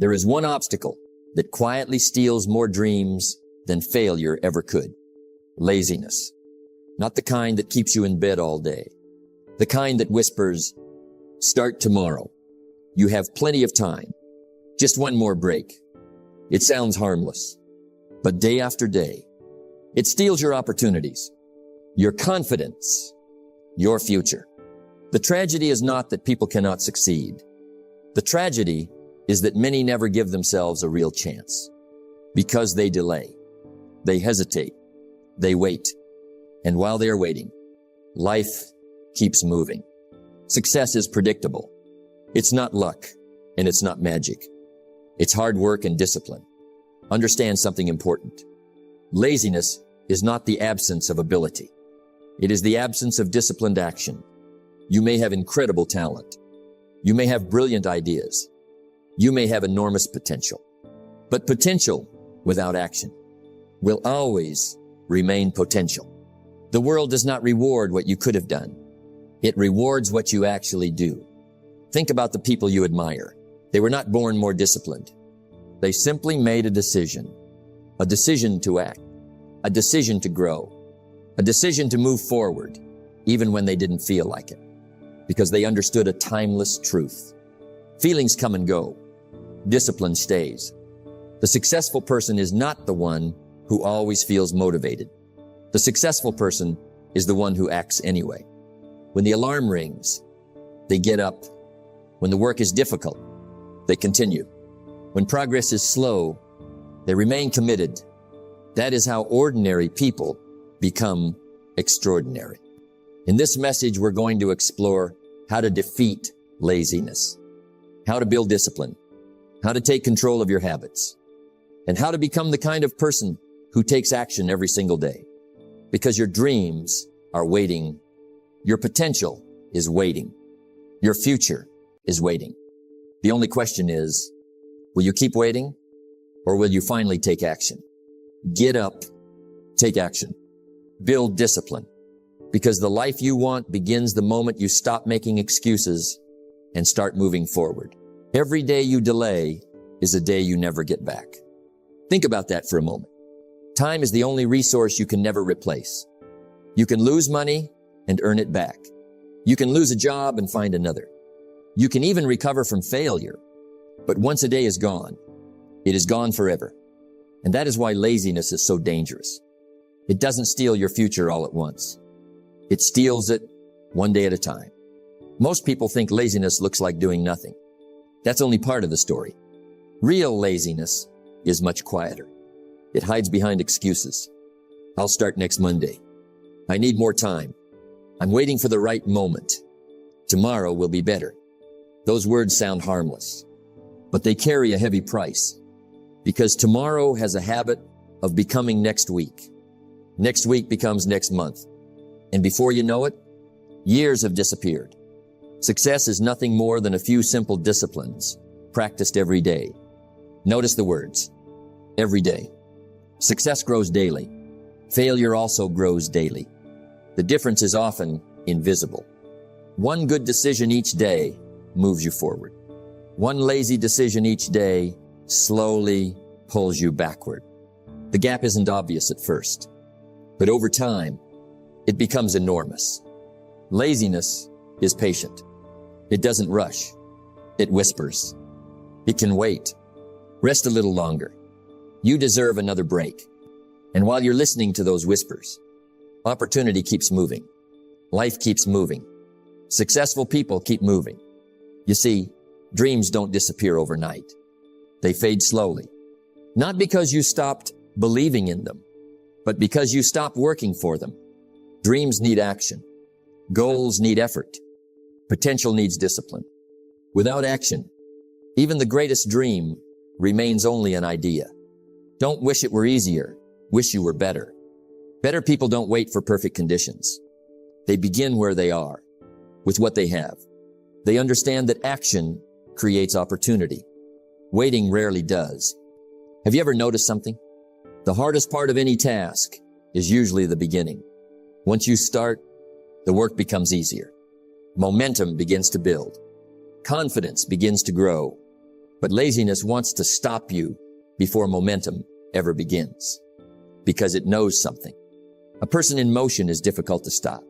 There is one obstacle that quietly steals more dreams than failure ever could. Laziness. Not the kind that keeps you in bed all day. The kind that whispers, "Start tomorrow. You have plenty of time. Just one more break." It sounds harmless, but day after day, it steals your opportunities, your confidence, your future. The tragedy is not that people cannot succeed. The tragedy is that many never give themselves a real chance because they delay, they hesitate, they wait. And while they are waiting, life keeps moving. Success is predictable. It's not luck and it's not magic. It's hard work and discipline. Understand something important. Laziness is not the absence of ability. It is the absence of disciplined action. You may have incredible talent. You may have brilliant ideas. You may have enormous potential. But potential without action will always remain potential. The world does not reward what you could have done. It rewards what you actually do. Think about the people you admire. They were not born more disciplined. They simply made a decision to act, a decision to grow, a decision to move forward, even when they didn't feel like it, because they understood a timeless truth. Feelings come and go. Discipline stays. The successful person is not the one who always feels motivated. The successful person is the one who acts anyway. When the alarm rings, they get up. When the work is difficult, they continue. When progress is slow, they remain committed. That is how ordinary people become extraordinary. In this message, we're going to explore how to defeat laziness, how to build discipline, how to take control of your habits, and how to become the kind of person who takes action every single day. Because your dreams are waiting. Your potential is waiting. Your future is waiting. The only question is, will you keep waiting or will you finally take action? Get up, take action, build discipline, because the life you want begins the moment you stop making excuses and start moving forward. Every day you delay is a day you never get back. Think about that for a moment. Time is the only resource you can never replace. You can lose money and earn it back. You can lose a job and find another. You can even recover from failure. But once a day is gone, it is gone forever. And that is why laziness is so dangerous. It doesn't steal your future all at once. It steals it one day at a time. Most people think laziness looks like doing nothing. That's only part of the story. Real laziness is much quieter. It hides behind excuses. I'll start next Monday. I need more time. I'm waiting for the right moment. Tomorrow will be better. Those words sound harmless, but they carry a heavy price, because tomorrow has a habit of becoming next week. Next week becomes next month. And before you know it, years have disappeared. Success is nothing more than a few simple disciplines practiced every day. Notice the words, every day. Success grows daily. Failure also grows daily. The difference is often invisible. One good decision each day moves you forward. One lazy decision each day slowly pulls you backward. The gap isn't obvious at first, but over time, it becomes enormous. Laziness is patient. It doesn't rush. It whispers. It can wait. Rest a little longer. You deserve another break. And while you're listening to those whispers, opportunity keeps moving. Life keeps moving. Successful people keep moving. You see, dreams don't disappear overnight. They fade slowly. Not because you stopped believing in them, but because you stopped working for them. Dreams need action. Goals need effort. Potential needs discipline. Without action, even the greatest dream remains only an idea. Don't wish it were easier. Wish you were better. Better people don't wait for perfect conditions. They begin where they are, with what they have. They understand that action creates opportunity. Waiting rarely does. Have you ever noticed something? The hardest part of any task is usually the beginning. Once you start, the work becomes easier. Momentum begins to build. Confidence begins to grow. But laziness wants to stop you before momentum ever begins, because it knows something. A person in motion is difficult to stop.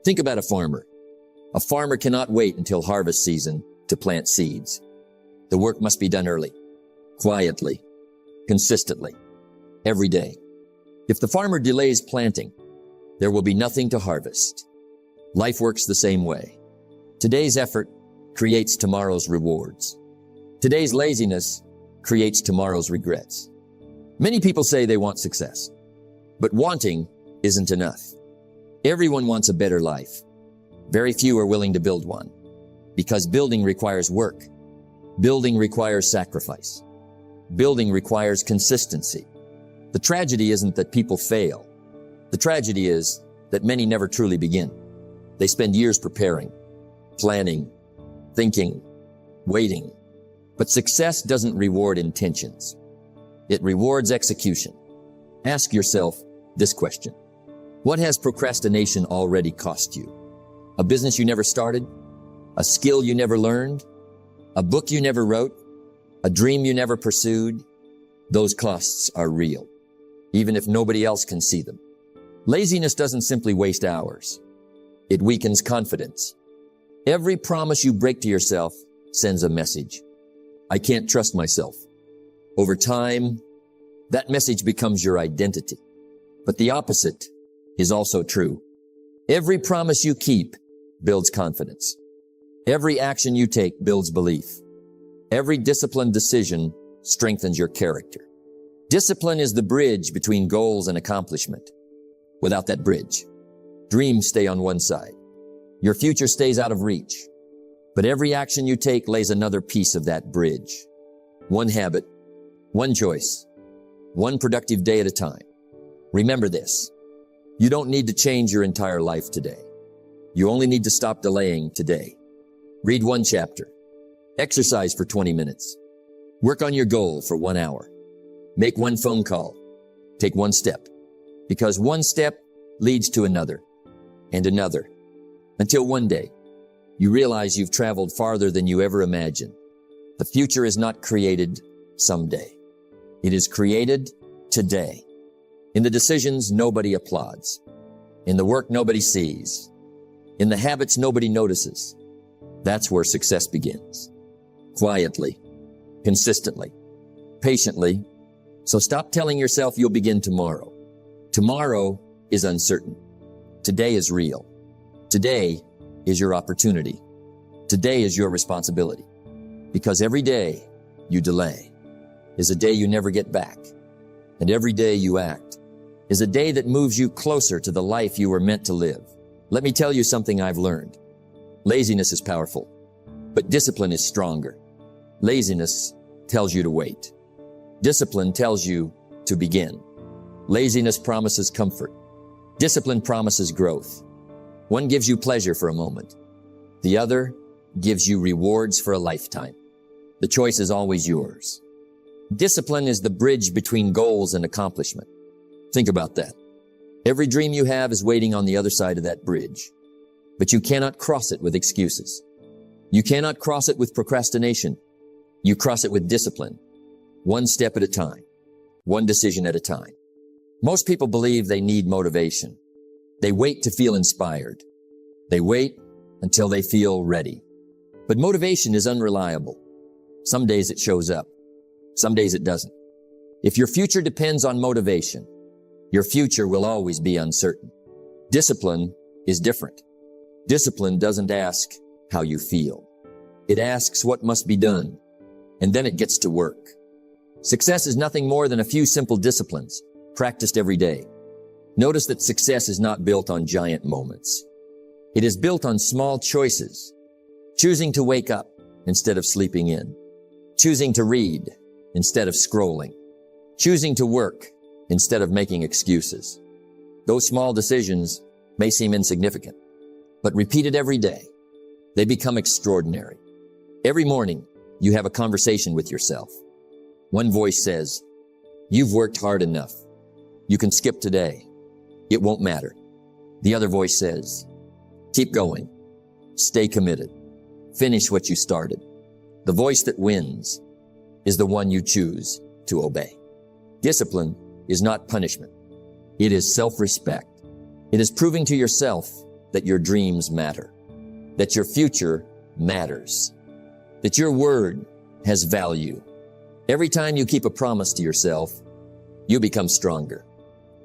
Think about a farmer. A farmer cannot wait until harvest season to plant seeds. The work must be done early, quietly, consistently, every day. If the farmer delays planting, there will be nothing to harvest. Life works the same way. Today's effort creates tomorrow's rewards. Today's laziness creates tomorrow's regrets. Many people say they want success, but wanting isn't enough. Everyone wants a better life. Very few are willing to build one, because building requires work. Building requires sacrifice. Building requires consistency. The tragedy isn't that people fail. The tragedy is that many never truly begin. They spend years preparing, planning, thinking, waiting. But success doesn't reward intentions. It rewards execution. Ask yourself this question. What has procrastination already cost you? A business you never started? A skill you never learned? A book you never wrote? A dream you never pursued? Those costs are real, even if nobody else can see them. Laziness doesn't simply waste hours. It weakens confidence. Every promise you break to yourself sends a message. I can't trust myself. Over time, that message becomes your identity. But the opposite is also true. Every promise you keep builds confidence. Every action you take builds belief. Every disciplined decision strengthens your character. Discipline is the bridge between goals and accomplishment. Without that bridge, dreams stay on one side. Your future stays out of reach. But every action you take lays another piece of that bridge. One habit, one choice, one productive day at a time. Remember this. You don't need to change your entire life today. You only need to stop delaying today. Read one chapter. Exercise for 20 minutes. Work on your goal for 1 hour. Make one phone call. Take one step. Because one step leads to another and another, until one day you realize you've traveled farther than you ever imagined. The future is not created someday. It is created today. In the decisions nobody applauds. In the work nobody sees. In the habits nobody notices. That's where success begins. Quietly, consistently, patiently. So stop telling yourself you'll begin tomorrow. Tomorrow is uncertain. Today is real. Today is your opportunity. Today is your responsibility. Because every day you delay is a day you never get back. And every day you act is a day that moves you closer to the life you were meant to live. Let me tell you something I've learned. Laziness is powerful, but discipline is stronger. Laziness tells you to wait. Discipline tells you to begin. Laziness promises comfort. Discipline promises growth. One gives you pleasure for a moment. The other gives you rewards for a lifetime. The choice is always yours. Discipline is the bridge between goals and accomplishment. Think about that. Every dream you have is waiting on the other side of that bridge. But you cannot cross it with excuses. You cannot cross it with procrastination. You cross it with discipline. One step at a time. One decision at a time. Most people believe they need motivation. They wait to feel inspired. They wait until they feel ready. But motivation is unreliable. Some days it shows up. Some days it doesn't. If your future depends on motivation, your future will always be uncertain. Discipline is different. Discipline doesn't ask how you feel. It asks what must be done, and then it gets to work. Success is nothing more than a few simple disciplines practiced every day. Notice that success is not built on giant moments. It is built on small choices. Choosing to wake up instead of sleeping in. Choosing to read instead of scrolling. Choosing to work instead of making excuses. Those small decisions may seem insignificant, but repeated every day, they become extraordinary. Every morning, you have a conversation with yourself. One voice says, "You've worked hard enough. You can skip today. It won't matter." The other voice says, "Keep going. Stay committed. Finish what you started." The voice that wins is the one you choose to obey. Discipline is not punishment. It is self-respect. It is proving to yourself that your dreams matter, that your future matters, that your word has value. Every time you keep a promise to yourself, you become stronger,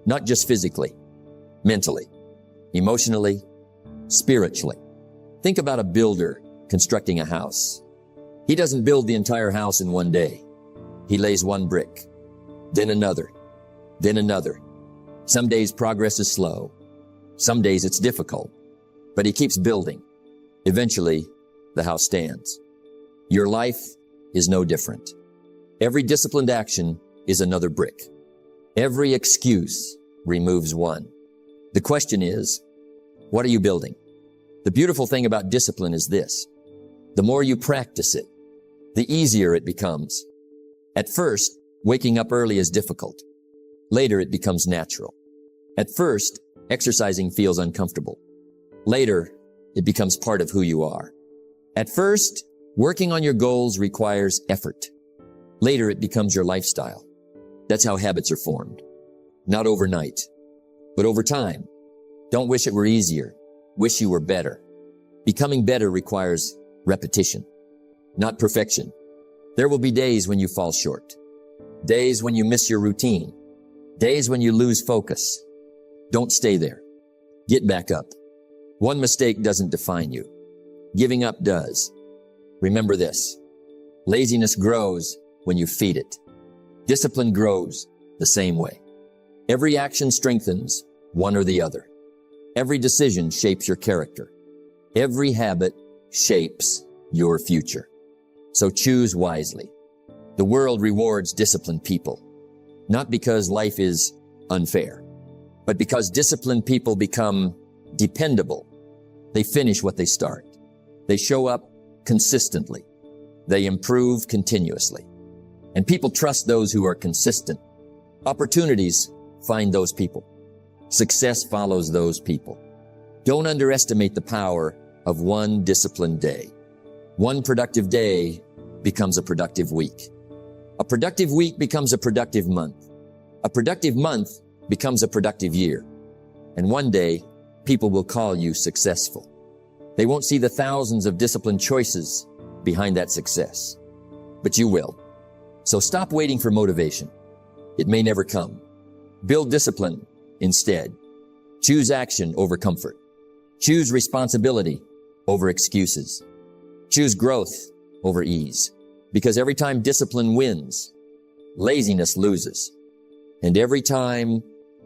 not just physically, mentally, emotionally, spiritually. Think about a builder constructing a house. He doesn't build the entire house in one day. He lays one brick, then another, then another. Some days progress is slow. Some days it's difficult, but he keeps building. Eventually, the house stands. Your life is no different. Every disciplined action is another brick. Every excuse removes one. The question is, what are you building? The beautiful thing about discipline is this: the more you practice it, the easier it becomes. At first, waking up early is difficult. Later, it becomes natural. At first, exercising feels uncomfortable. Later, it becomes part of who you are. At first, working on your goals requires effort. Later, it becomes your lifestyle. That's how habits are formed. Not overnight, but over time. Don't wish it were easier. Wish you were better. Becoming better requires repetition, not perfection. There will be days when you fall short, days when you miss your routine, days when you lose focus. Don't stay there. Get back up. One mistake doesn't define you. Giving up does. Remember this: laziness grows when you feed it. Discipline grows the same way. Every action strengthens one or the other. Every decision shapes your character. Every habit shapes your future. So choose wisely. The world rewards disciplined people, not because life is unfair, but because disciplined people become dependable. They finish what they start. They show up consistently. They improve continuously. And people trust those who are consistent. Opportunities find those people. Success follows those people. Don't underestimate the power of one disciplined day. One productive day becomes a productive week. A productive week becomes a productive month. A productive month becomes a productive year. And one day, people will call you successful. They won't see the thousands of disciplined choices behind that success, but you will. So stop waiting for motivation. It may never come. Build discipline instead. Choose action over comfort. Choose responsibility over excuses. Choose growth over ease. Because every time discipline wins, laziness loses. And every time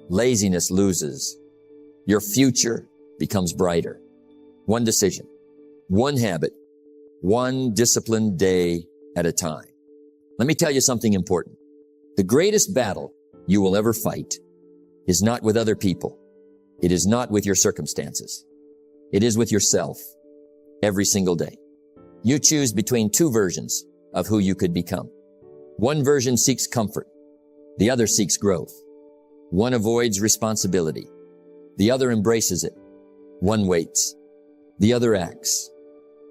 laziness loses, your future becomes brighter. One decision, one habit, one disciplined day at a time. Let me tell you something important. The greatest battle you will ever fight is not with other people. It is not with your circumstances. It is with yourself every single day. You choose between two versions of who you could become. One version seeks comfort. The other seeks growth. One avoids responsibility. The other embraces it. One waits. The other acts.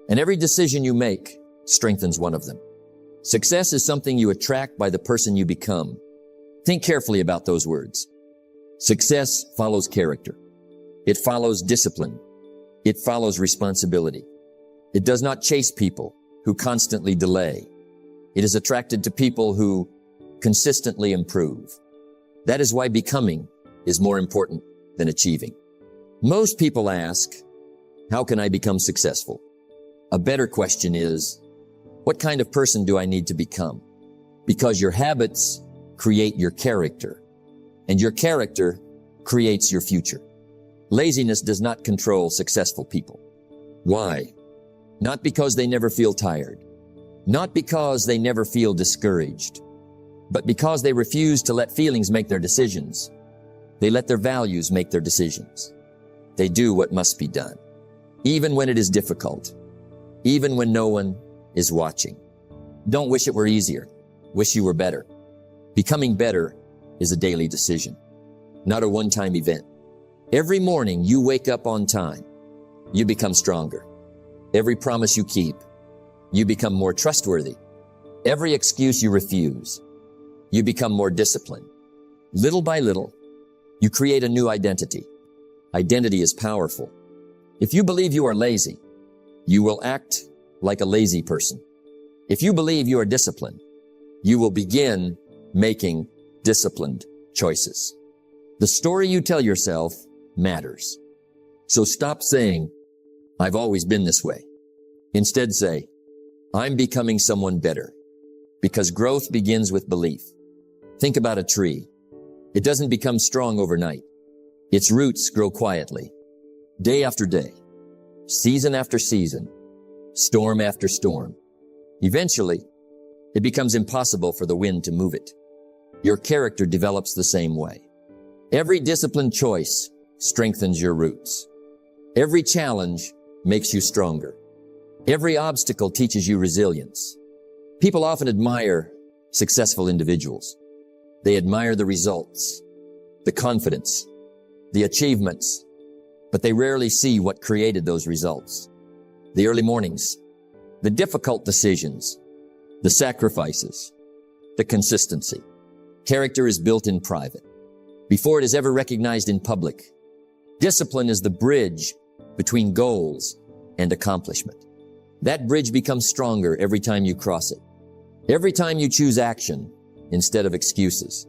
And every decision you make strengthens one of them. Success is something you attract by the person you become. Think carefully about those words. Success follows character. It follows discipline. It follows responsibility. It does not chase people who constantly delay. It is attracted to people who consistently improve. That is why becoming is more important than achieving. Most people ask, how can I become successful? A better question is, what kind of person do I need to become? Because your habits create your character, and your character creates your future. Laziness does not control successful people. Why? Not because they never feel tired, not because they never feel discouraged, but because they refuse to let feelings make their decisions. They let their values make their decisions. They do what must be done, even when it is difficult, even when no one is watching. Don't wish it were easier. Wish you were better. Becoming better is a daily decision, not a one-time event. Every morning you wake up on time, you become stronger. Every promise you keep, you become more trustworthy. Every excuse you refuse, you become more disciplined. Little by little, you create a new identity. Identity is powerful. If you believe you are lazy, you will act like a lazy person. If you believe you are disciplined, you will begin making disciplined choices. The story you tell yourself matters. So stop saying, I've always been this way. Instead say, I'm becoming someone better. Because growth begins with belief. Think about a tree. It doesn't become strong overnight. Its roots grow quietly, day after day, season after season, storm after storm. Eventually, it becomes impossible for the wind to move it. Your character develops the same way. Every disciplined choice strengthens your roots. Every challenge makes you stronger. Every obstacle teaches you resilience. People often admire successful individuals. They admire the results, the confidence, the achievements, but they rarely see what created those results. The early mornings, the difficult decisions, the sacrifices, the consistency. Character is built in private, before it is ever recognized in public. Discipline is the bridge between goals and accomplishment. That bridge becomes stronger every time you cross it. Every time you choose action instead of excuses.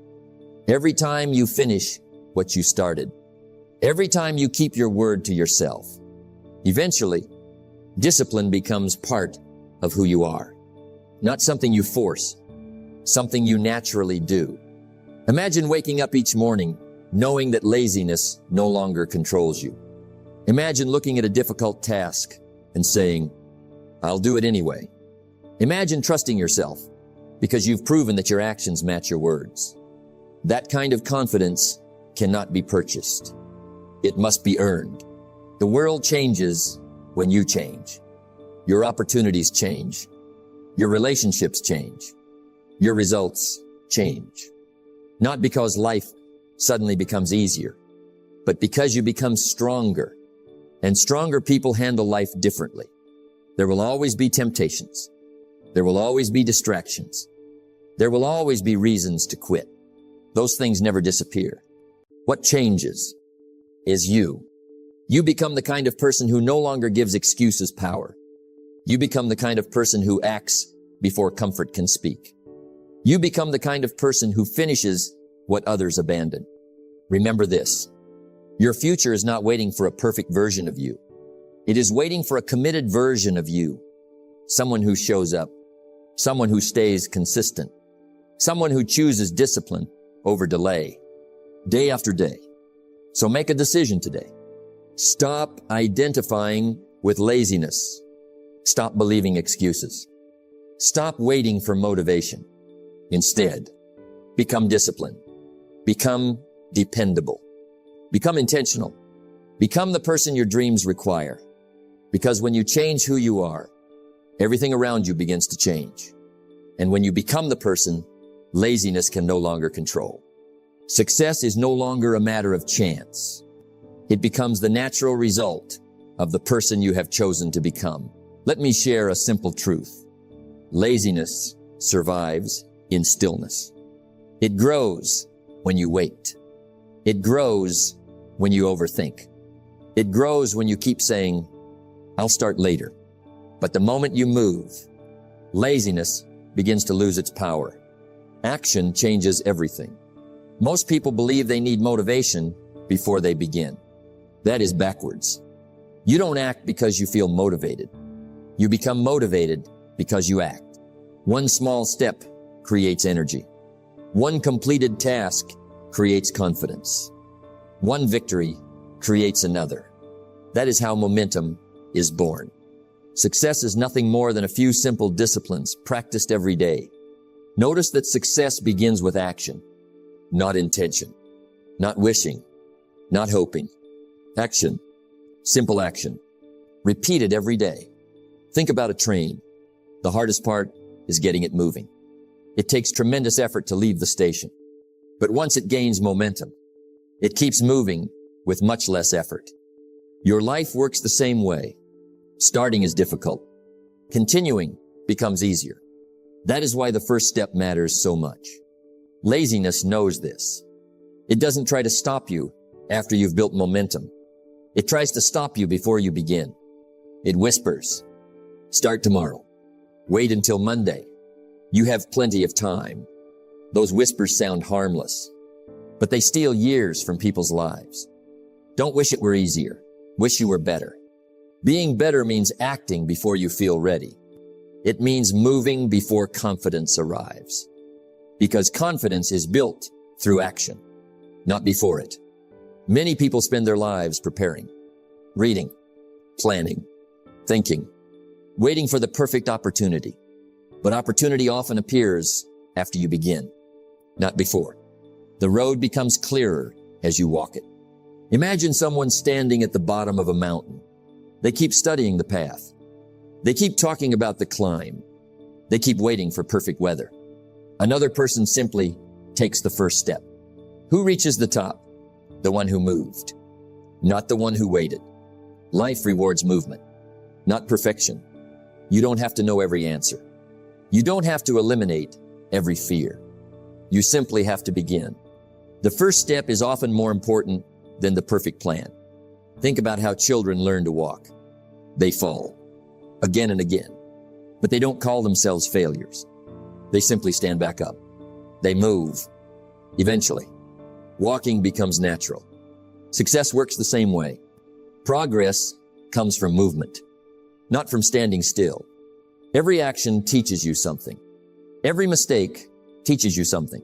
Every time you finish what you started. Every time you keep your word to yourself. Eventually, discipline becomes part of who you are. Not something you force, something you naturally do. Imagine waking up each morning knowing that laziness no longer controls you. Imagine looking at a difficult task and saying, I'll do it anyway. Imagine trusting yourself because you've proven that your actions match your words. That kind of confidence cannot be purchased. It must be earned. The world changes when you change. Your opportunities change. Your relationships change. Your results change. Not because life suddenly becomes easier, but because you become stronger. And stronger people handle life differently. There will always be temptations. There will always be distractions. There will always be reasons to quit. Those things never disappear. What changes is you. You become the kind of person who no longer gives excuses power. You become the kind of person who acts before comfort can speak. You become the kind of person who finishes what others abandon. Remember this. Your future is not waiting for a perfect version of you. It is waiting for a committed version of you. Someone who shows up. Someone who stays consistent. Someone who chooses discipline over delay. Day after day. So make a decision today. Stop identifying with laziness. Stop believing excuses. Stop waiting for motivation. Instead, become disciplined. Become dependable. Become intentional. Become the person your dreams require. Because when you change who you are, everything around you begins to change. And when you become the person, laziness can no longer control. Success is no longer a matter of chance. It becomes the natural result of the person you have chosen to become. Let me share a simple truth. Laziness survives in stillness. It grows when you wait. It grows when you overthink. It grows when you keep saying, I'll start later. But the moment you move, laziness begins to lose its power. Action changes everything. Most people believe they need motivation before they begin. That is backwards. You don't act because you feel motivated. You become motivated because you act. One small step creates energy. One completed task creates confidence. One victory creates another. That is how momentum is born. Success is nothing more than a few simple disciplines practiced every day. Notice that success begins with action, not intention, not wishing, not hoping. Action, simple action, repeated every day. Think about a train. The hardest part is getting it moving. It takes tremendous effort to leave the station. But once it gains momentum, it keeps moving with much less effort. Your life works the same way. Starting is difficult. Continuing becomes easier. That is why the first step matters so much. Laziness knows this. It doesn't try to stop you after you've built momentum. It tries to stop you before you begin. It whispers, "Start tomorrow. Wait until Monday. You have plenty of time." Those whispers sound harmless, but they steal years from people's lives. Don't wish it were easier. Wish you were better. Being better means acting before you feel ready. It means moving before confidence arrives. Because confidence is built through action, not before it. Many people spend their lives preparing, reading, planning, thinking, waiting for the perfect opportunity. But opportunity often appears after you begin, not before. The road becomes clearer as you walk it. Imagine someone standing at the bottom of a mountain. They keep studying the path. They keep talking about the climb. They keep waiting for perfect weather. Another person simply takes the first step. Who reaches the top? The one who moved, not the one who waited. Life rewards movement, not perfection. You don't have to know every answer. You don't have to eliminate every fear. You simply have to begin. The first step is often more important than the perfect plan. Think about how children learn to walk. They fall again and again, but they don't call themselves failures. They simply stand back up. They move. Eventually, walking becomes natural. Success works the same way. Progress comes from movement, not from standing still. Every action teaches you something. Every mistake teaches you something.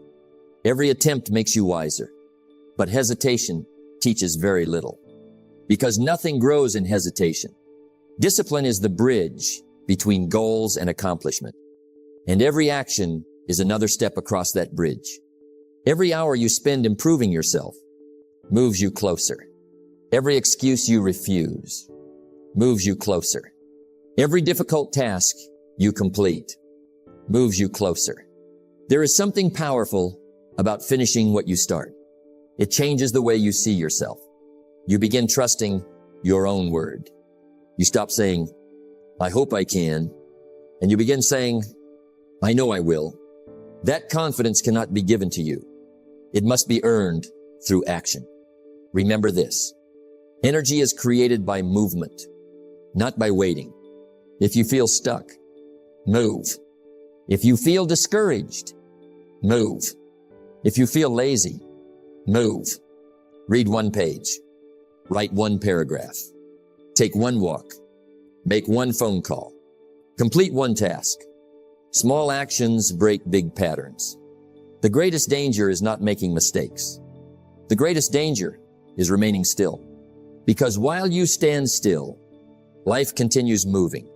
Every attempt makes you wiser. But hesitation teaches very little, because nothing grows in hesitation. Discipline is the bridge between goals and accomplishment. And every action is another step across that bridge. Every hour you spend improving yourself moves you closer. Every excuse you refuse moves you closer. Every difficult task you complete moves you closer. There is something powerful about finishing what you start. It changes the way you see yourself. You begin trusting your own word. You stop saying, "I hope I can," and you begin saying, "I know I will." That confidence cannot be given to you. It must be earned through action. Remember this: energy is created by movement, not by waiting. If you feel stuck, move. If you feel discouraged, move. If you feel lazy, move. Read one page. Write one paragraph. Take one walk. Make one phone call. Complete one task. Small actions break big patterns. The greatest danger is not making mistakes. The greatest danger is remaining still. Because while you stand still, life continues moving.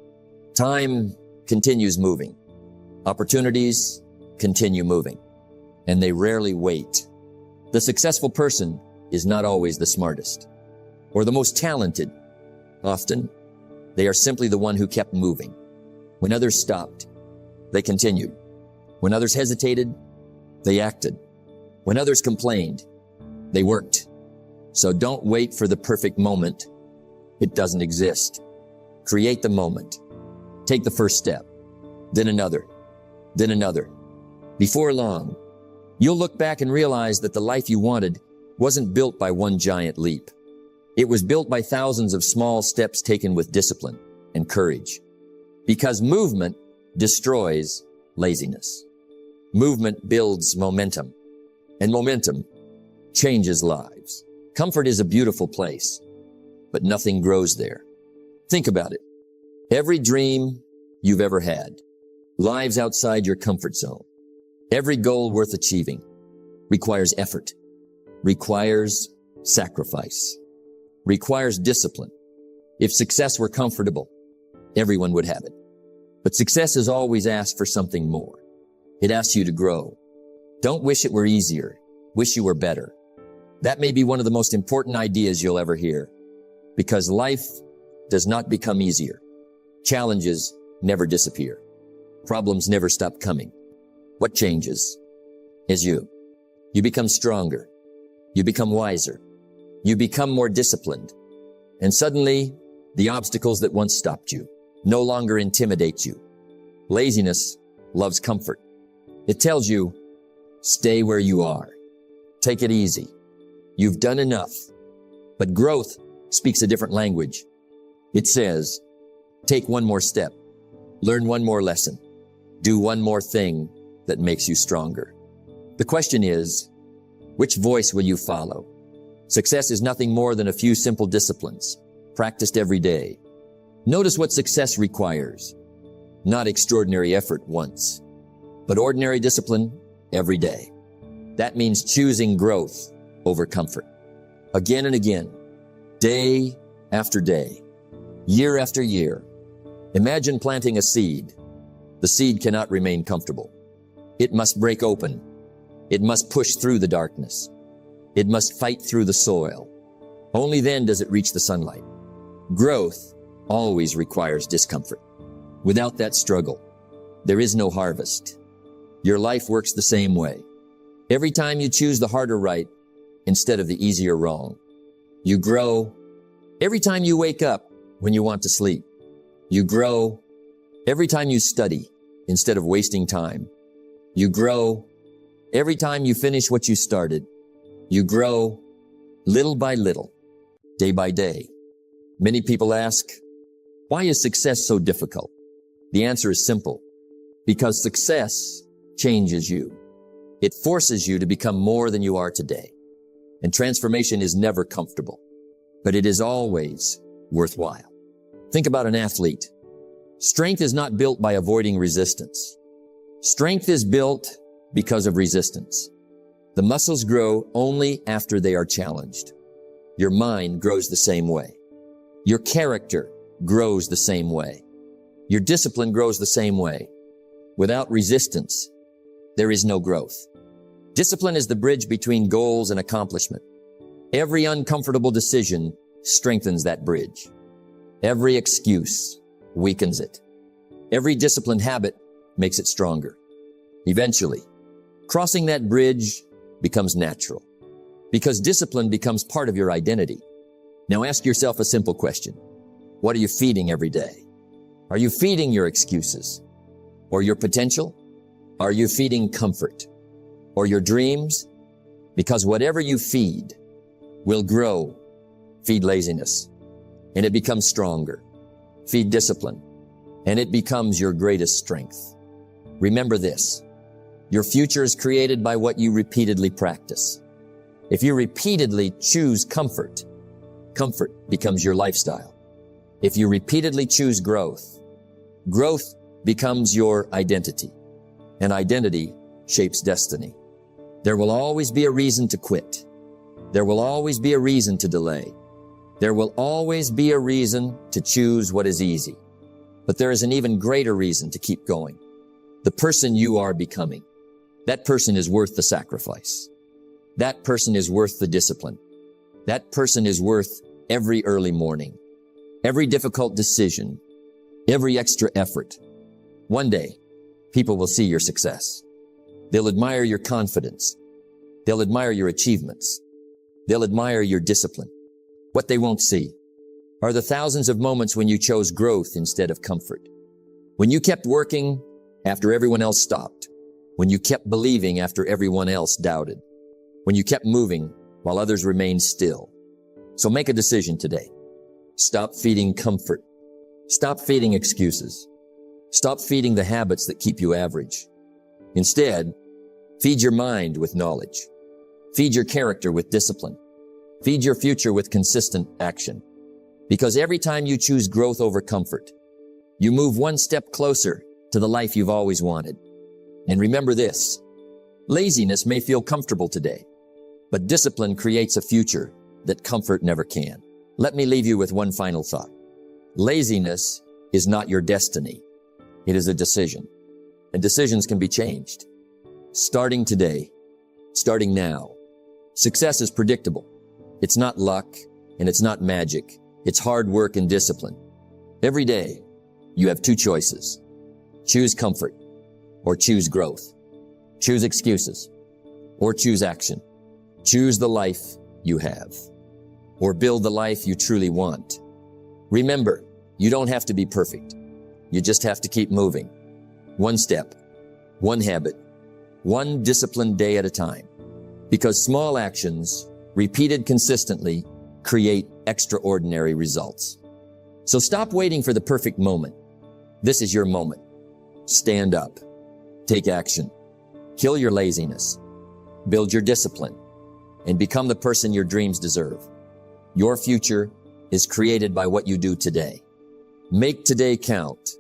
Time continues moving. Opportunities continue moving. And they rarely wait. The successful person is not always the smartest or the most talented. Often, they are simply the one who kept moving. When others stopped, they continued. When others hesitated, they acted. When others complained, they worked. So don't wait for the perfect moment. It doesn't exist. Create the moment. Take the first step, then another, then another. Before long, you'll look back and realize that the life you wanted wasn't built by one giant leap. It was built by thousands of small steps taken with discipline and courage. Because movement destroys laziness. Movement builds momentum, and momentum changes lives. Comfort is a beautiful place, but nothing grows there. Think about it. Every dream you've ever had lives outside your comfort zone. Every goal worth achieving requires effort, requires sacrifice, requires discipline. If success were comfortable, everyone would have it. But success has always asked for something more. It asks you to grow. Don't wish it were easier. Wish you were better. That may be one of the most important ideas you'll ever hear, because life does not become easier. Challenges never disappear. Problems never stop coming. What changes is you. You become stronger. You become wiser. You become more disciplined. And suddenly, the obstacles that once stopped you no longer intimidate you. Laziness loves comfort. It tells you, stay where you are. Take it easy. You've done enough. But growth speaks a different language. It says, take one more step. Learn one more lesson. Do one more thing that makes you stronger. The question is, which voice will you follow? Success is nothing more than a few simple disciplines, practiced every day. Notice what success requires. Not extraordinary effort once, but ordinary discipline every day. That means choosing growth over comfort. Again and again, day after day, year after year. Imagine planting a seed. The seed cannot remain comfortable. It must break open. It must push through the darkness. It must fight through the soil. Only then does it reach the sunlight. Growth always requires discomfort. Without that struggle, there is no harvest. Your life works the same way. Every time you choose the harder right instead of the easier wrong, you grow. Every time you wake up when you want to sleep, you grow. Every time you study instead of wasting time, you grow. Every time you finish what you started, you grow little by little, day by day. Many people ask, why is success so difficult? The answer is simple. Because success changes you. It forces you to become more than you are today. And transformation is never comfortable, but it is always worthwhile. Think about an athlete. Strength is not built by avoiding resistance. Strength is built because of resistance. The muscles grow only after they are challenged. Your mind grows the same way. Your character grows the same way. Your discipline grows the same way. Without resistance, there is no growth. Discipline is the bridge between goals and accomplishment. Every uncomfortable decision strengthens that bridge. Every excuse weakens it. Every disciplined habit makes it stronger. Eventually, crossing that bridge becomes natural because discipline becomes part of your identity. Now ask yourself a simple question. What are you feeding every day? Are you feeding your excuses or your potential? Are you feeding comfort or your dreams? Because whatever you feed will grow. Feed laziness and it becomes stronger. Feed discipline and it becomes your greatest strength. Remember this. Your future is created by what you repeatedly practice. If you repeatedly choose comfort, comfort becomes your lifestyle. If you repeatedly choose growth, growth becomes your identity, and identity shapes destiny. There will always be a reason to quit. There will always be a reason to delay. There will always be a reason to choose what is easy. But there is an even greater reason to keep going. The person you are becoming. That person is worth the sacrifice. That person is worth the discipline. That person is worth every early morning, every difficult decision, every extra effort. One day, people will see your success. They'll admire your confidence. They'll admire your achievements. They'll admire your discipline. What they won't see are the thousands of moments when you chose growth instead of comfort. When you kept working after everyone else stopped. When you kept believing after everyone else doubted. When you kept moving while others remained still. So make a decision today. Stop feeding comfort. Stop feeding excuses. Stop feeding the habits that keep you average. Instead, feed your mind with knowledge. Feed your character with discipline. Feed your future with consistent action. Because every time you choose growth over comfort, you move one step closer to the life you've always wanted. And remember this, laziness may feel comfortable today, but discipline creates a future that comfort never can. Let me leave you with one final thought. Laziness is not your destiny. It is a decision, and decisions can be changed. Starting today, starting now. Success is predictable. It's not luck, and it's not magic. It's hard work and discipline. Every day, you have two choices. Choose comfort or choose growth. Choose excuses or choose action. Choose the life you have or build the life you truly want. Remember, you don't have to be perfect. You just have to keep moving. One step One habit, one disciplined day at a time. Because small actions, repeated consistently, create extraordinary results. So stop waiting for the perfect moment. This is your moment. Stand up. Take action. Kill your laziness. Build your discipline. And become the person your dreams deserve. Your future is created by what you do today. Make today count.